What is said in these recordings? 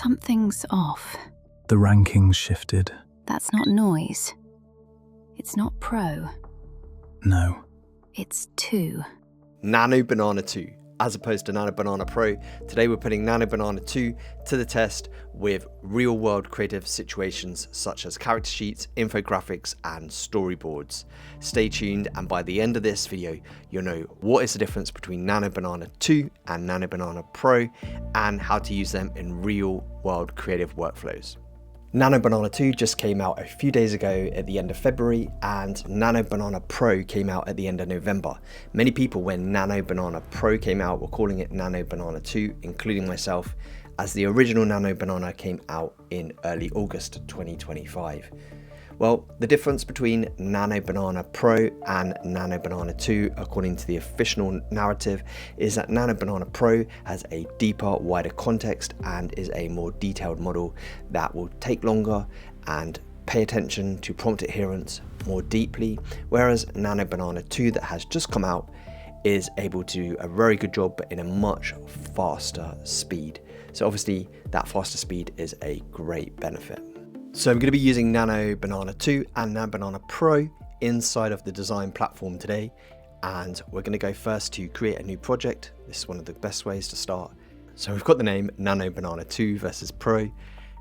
Something's off. The rankings shifted. That's not noise. It's not Pro. No. It's 2. Nano Banana 2, as opposed to Nano Banana Pro. Today we're putting Nano Banana 2 to the test with real-world creative situations such as character sheets, infographics, and storyboards. Stay tuned, and by the end of this video, you'll know what is the difference between Nano Banana 2 and Nano Banana Pro, and how to use them in real-world creative workflows. Nano Banana 2 just came out a few days ago at the end of February, and Nano Banana Pro came out at the end of November. Many people, when Nano Banana Pro came out, were calling it Nano Banana 2, including myself, as the original Nano Banana came out in early August 2025. Well, the difference between Nano Banana Pro and Nano Banana 2, according to the official narrative, is that Nano Banana Pro has a deeper, wider context and is a more detailed model that will take longer and pay attention to prompt adherence more deeply, whereas Nano Banana 2 that has just come out is able to do a very good job, but in a much faster speed. So obviously that faster speed is a great benefit. So I'm going to be using Nano Banana 2 and Nano Banana Pro inside of the Dzine platform today, and we're going to go first to create a new project. This is one of the best ways to start. So we've got the name Nano Banana 2 versus Pro,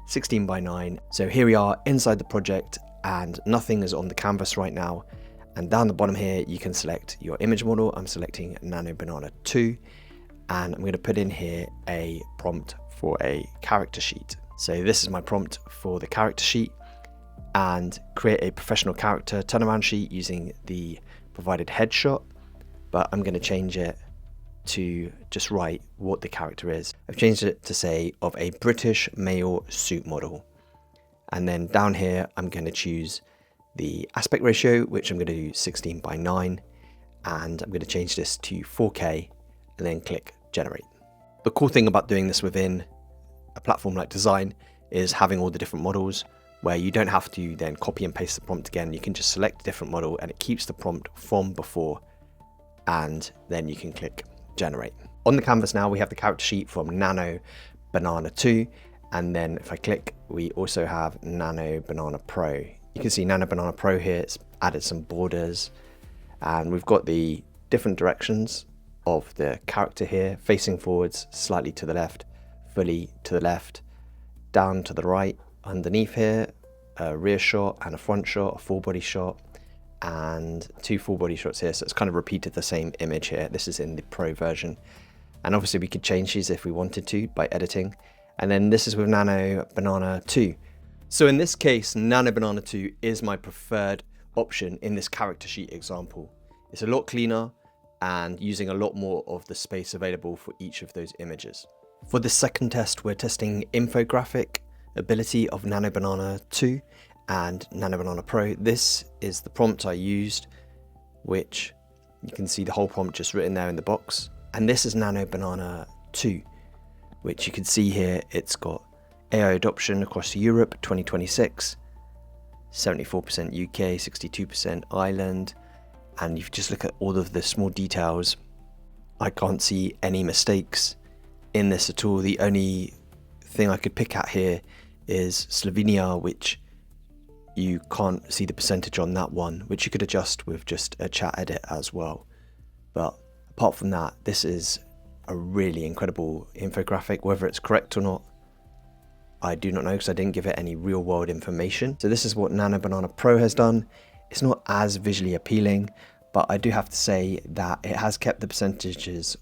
16 by 9. So here we are inside the project, and nothing is on the canvas right now. And down the bottom here, you can select your image model. I'm selecting Nano Banana 2, and I'm going to put in here a prompt for a character sheet. So this is my prompt for the character sheet, and create a professional character turnaround sheet using the provided headshot, but I'm going to change it to just write what the character is. I've changed it to say of a British male suit model. And then down here, I'm going to choose the aspect ratio, which I'm going to do 16 by 9, and I'm going to change this to 4K and then click generate. The cool thing about doing this within a platform like Dzine is having all the different models, where you don't have to then copy and paste the prompt again. You can just select a different model and it keeps the prompt from before, and then you can click generate. On the canvas now, we have the character sheet from Nano Banana 2, and then if I click, we also have Nano Banana Pro. You can see Nano Banana Pro here, it's added some borders, and we've got the different directions of the character here, facing forwards, slightly to the left, fully to the left, down to the right. Underneath here, a rear shot and a front shot, a full body shot, and 2 full body shots here. So it's kind of repeated the same image here. This is in the Pro version. And obviously we could change these if we wanted to by editing. And then this is with Nano Banana 2. So in this case, Nano Banana 2 is my preferred option in this character sheet example. It's a lot cleaner and using a lot more of the space available for each of those images. For the second test, we're testing infographic ability of Nano Banana 2 and Nano Banana Pro. This is the prompt I used, which you can see the whole prompt just written there in the box. And this is Nano Banana 2, which you can see here. It's got AI adoption across Europe 2026, 74% UK, 62% Ireland. And if you just look at all of the small details, I can't see any mistakes in this at all. The only thing I could pick at here is Slovenia, which you can't see the percentage on that one, which you could adjust with just a chat edit as well. But apart from that, this is a really incredible infographic. Whether it's correct or not, I do not know, because I didn't give it any real world information. So this is what Nano Banana Pro has done. It's not as visually appealing, but I do have to say that it has kept the percentages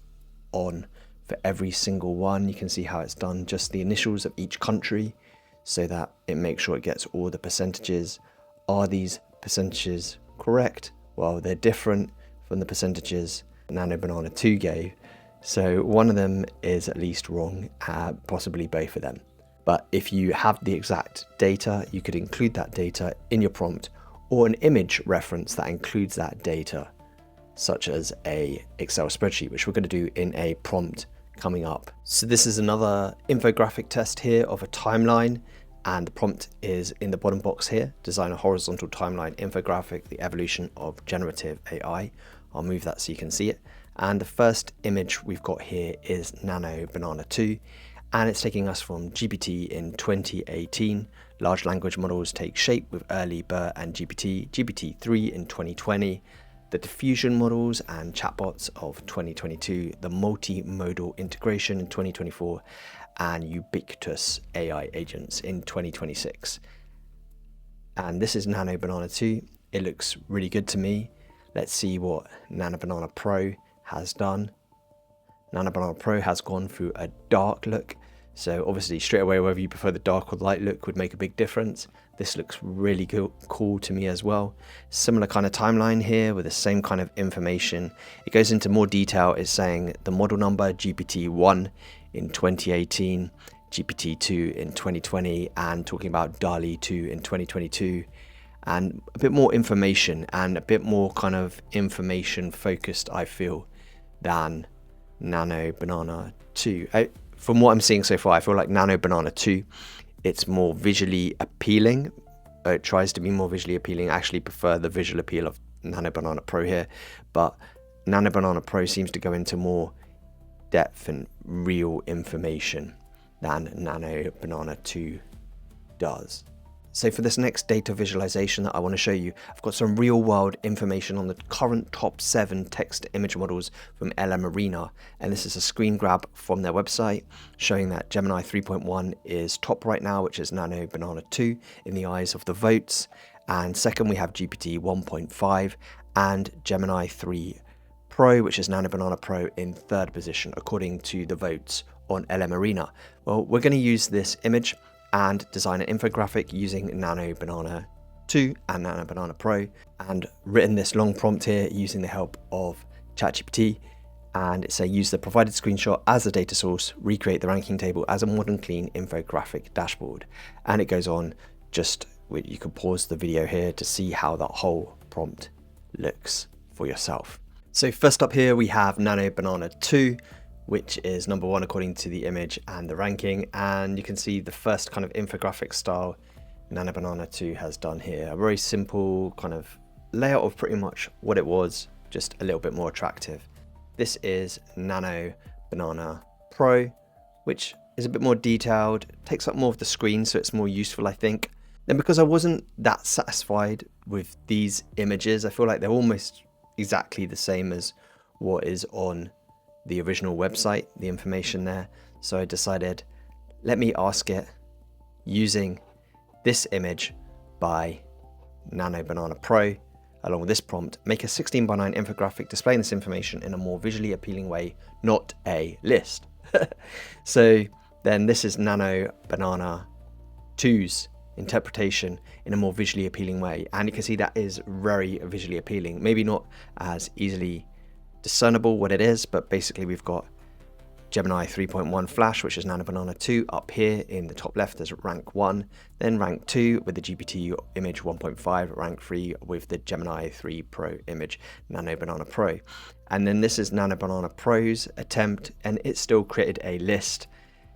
on for every single one. You can see how it's done just the initials of each country, so that it makes sure it gets all the percentages. Are these percentages correct? Well, they're different from the percentages Nano Banana 2 gave. So one of them is at least wrong, possibly both of them. But if you have the exact data, you could include that data in your prompt, or an image reference that includes that data, such as a Excel spreadsheet, which we're going to do in a prompt coming up. So this is another infographic test here of a timeline, and the prompt is in the bottom box here: design a horizontal timeline infographic, the evolution of generative AI. I'll move that so you can see it. And the first image we've got here is Nano Banana 2, and it's taking us from GPT in 2018. Large language models take shape with early BERT and GPT-3 in 2020, the diffusion models and chatbots of 2022, the multimodal integration in 2024, and ubiquitous AI agents in 2026. And this is Nano Banana 2. It looks really good to me. Let's see what Nano Banana Pro has done. Nano Banana Pro has gone through a dark look. So obviously straight away, whether you prefer the dark or the light look would make a big difference. This looks really cool to me as well. Similar kind of timeline here with the same kind of information. It goes into more detail. It's saying the model number GPT-1 in 2018, GPT-2 in 2020, and talking about DALL-E 2 in 2022. And a bit more information and a bit more kind of information focused, I feel, than Nano Banana 2. From what I'm seeing so far, I feel like Nano Banana 2, it's more visually appealing. It tries to be more visually appealing. I actually prefer the visual appeal of Nano Banana Pro here, but Nano Banana Pro seems to go into more depth and real information than Nano Banana 2 does. So for this next data visualization that I want to show you, I've got some real world information on the current top 7 text to image models from LM Arena. And this is a screen grab from their website showing that Gemini 3.1 is top right now, which is Nano Banana 2 in the eyes of the votes. And second, we have GPT 1.5 and Gemini 3 Pro, which is Nano Banana Pro in third position, according to the votes on LM Arena. Well, we're going to use this image and design an infographic using Nano Banana 2 and Nano Banana Pro, and written this long prompt here using the help of ChatGPT. And it's saying use the provided screenshot as the data source, recreate the ranking table as a modern clean infographic dashboard. And it goes on, you can pause the video here to see how that whole prompt looks for yourself. So first up here we have Nano Banana 2, which is number 1 according to the image and the ranking. And you can see the first kind of infographic style Nano Banana 2 has done here. A very simple kind of layout of pretty much what it was, just a little bit more attractive. This is Nano Banana Pro, which is a bit more detailed, takes up more of the screen, so it's more useful, I think. Then because I wasn't that satisfied with these images, I feel like they're almost exactly the same as what is on the original website, the information there. So I decided, let me ask it using this image by Nano Banana Pro, along with this prompt, make a 16:9 infographic displaying this information in a more visually appealing way, not a list. So then this is Nano Banana 2's interpretation in a more visually appealing way. And you can see that is very visually appealing. Maybe not as easily discernible what it is, but basically we've got Gemini 3.1 Flash, which is Nano Banana 2 up here in the top left as rank 1, then rank 2 with the GPT image 1.5, rank 3 with the Gemini 3 Pro image Nano Banana Pro. And then this is Nano Banana Pro's attempt, and it still created a list.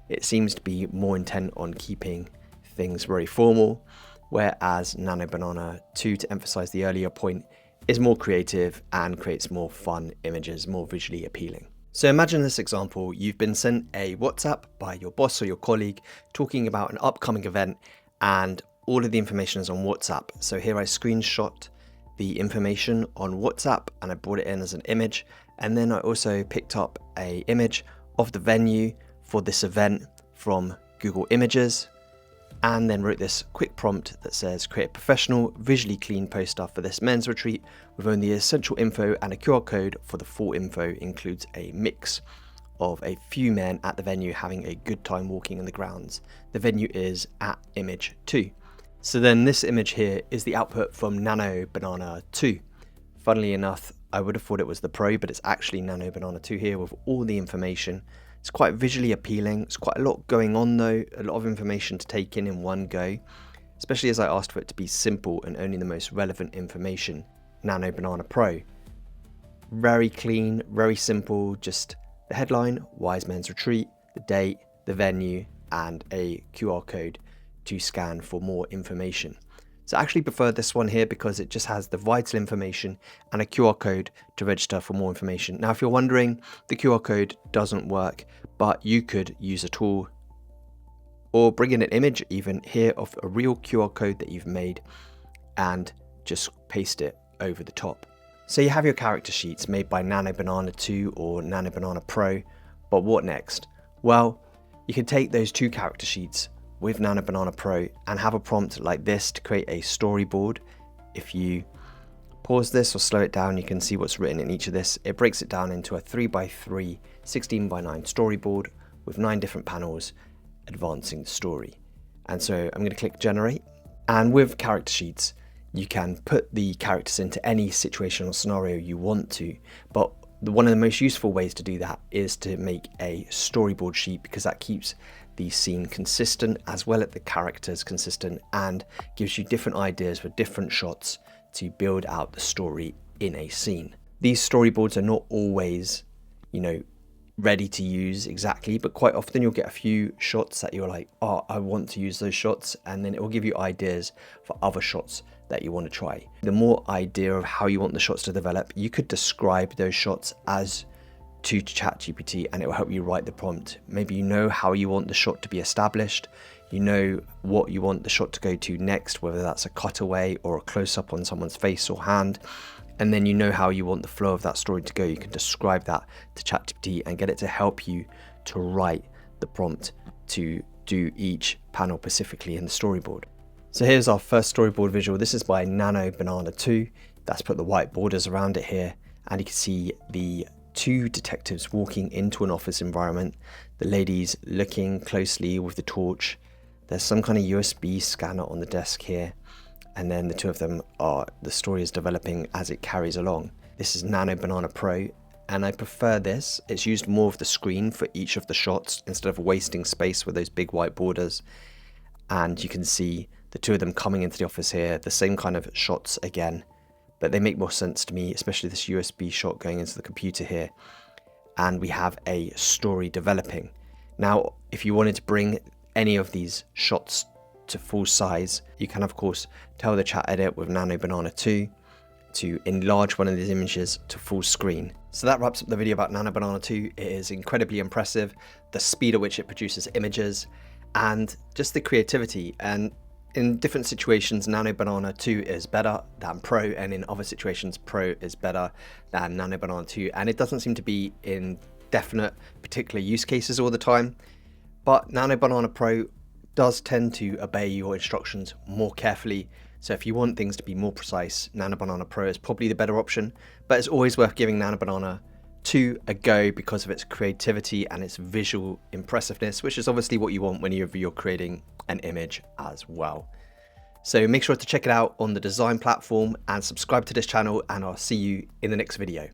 It seems to be more intent on keeping things very formal, whereas Nano Banana 2, to emphasize the earlier point, is more creative and creates more fun images, more visually appealing. So imagine this example, you've been sent a WhatsApp by your boss or your colleague talking about an upcoming event, and all of the information is on WhatsApp. So here I screenshot the information on WhatsApp and I brought it in as an image. And then I also picked up an image of the venue for this event from Google Images, and then wrote this quick prompt that says create a professional, visually clean poster for this men's retreat with only essential info, and a QR code for the full info includes a mix of a few men at the venue having a good time walking in the grounds. The venue is at image 2. So then this image here is the output from Nano Banana 2. Funnily enough, I would have thought it was the Pro, but it's actually Nano Banana 2 here with all the information. It's quite visually appealing. It's quite a lot going on though, a lot of information to take in one go, especially as I asked for it to be simple and only the most relevant information. Nano Banana Pro. Very clean, very simple, just the headline, Wise Men's Retreat, the date, the venue, and a QR code to scan for more information. So I actually prefer this one here because it just has the vital information and a QR code to register for more information. Now, if you're wondering, the QR code doesn't work, but you could use a tool or bring in an image even here of a real QR code that you've made and just paste it over the top. So you have your character sheets made by Nano Banana 2 or Nano Banana Pro, but what next? Well, you can take those 2 character sheets with Nano Banana Pro and have a prompt like this to create a storyboard. If you pause this or slow it down, you can see what's written in each of this. It breaks it down into a 3x3, 16x9 storyboard with 9 different panels advancing the story. And so I'm going to click generate, and with character sheets you can put the characters into any situational scenario you want to, but one of the most useful ways to do that is to make a storyboard sheet, because that keeps the scene consistent as well as the characters consistent and gives you different ideas for different shots to build out the story in a scene. These storyboards are not always, ready to use exactly, but quite often you'll get a few shots that you're like, oh, I want to use those shots, and then it will give you ideas for other shots that you want to try. The more idea of how you want the shots to develop, you could describe those shots as to ChatGPT and it will help you write the prompt. Maybe you know how you want the shot to be established, you know what you want the shot to go to next, whether that's a cutaway or a close-up on someone's face or hand, and then you know how you want the flow of that story to go. You can describe that to ChatGPT and get it to help you to write the prompt to do each panel specifically in the storyboard. So here's our first storyboard visual. This is by Nano Banana 2. That's put the white borders around it here, and you can see the 2 detectives walking into an office environment. The lady's looking closely with the torch. There's some kind of USB scanner on the desk here, and then the 2 of them the story is developing as it carries along. This is Nano Banana Pro, and I prefer this. It's used more of the screen for each of the shots instead of wasting space with those big white borders. And you can see the 2 of them coming into the office here, the same kind of shots again, but they make more sense to me, especially this USB shot going into the computer here. And we have a story developing. Now, if you wanted to bring any of these shots to full size, you can of course tell the chat edit with Nano Banana 2 to enlarge one of these images to full screen. So that wraps up the video about Nano Banana 2. It is incredibly impressive, the speed at which it produces images and just the creativity. And in different situations, Nano Banana 2 is better than Pro, and in other situations Pro is better than Nano Banana 2, and it doesn't seem to be in definite particular use cases all the time. But Nano Banana Pro does tend to obey your instructions more carefully, so if you want things to be more precise, Nano Banana Pro is probably the better option, but it's always worth giving Nano Banana 2 a go because of its creativity and its visual impressiveness, which is obviously what you want when you're creating an image as well. So make sure to check it out on the Dzine platform and subscribe to this channel, and I'll see you in the next video.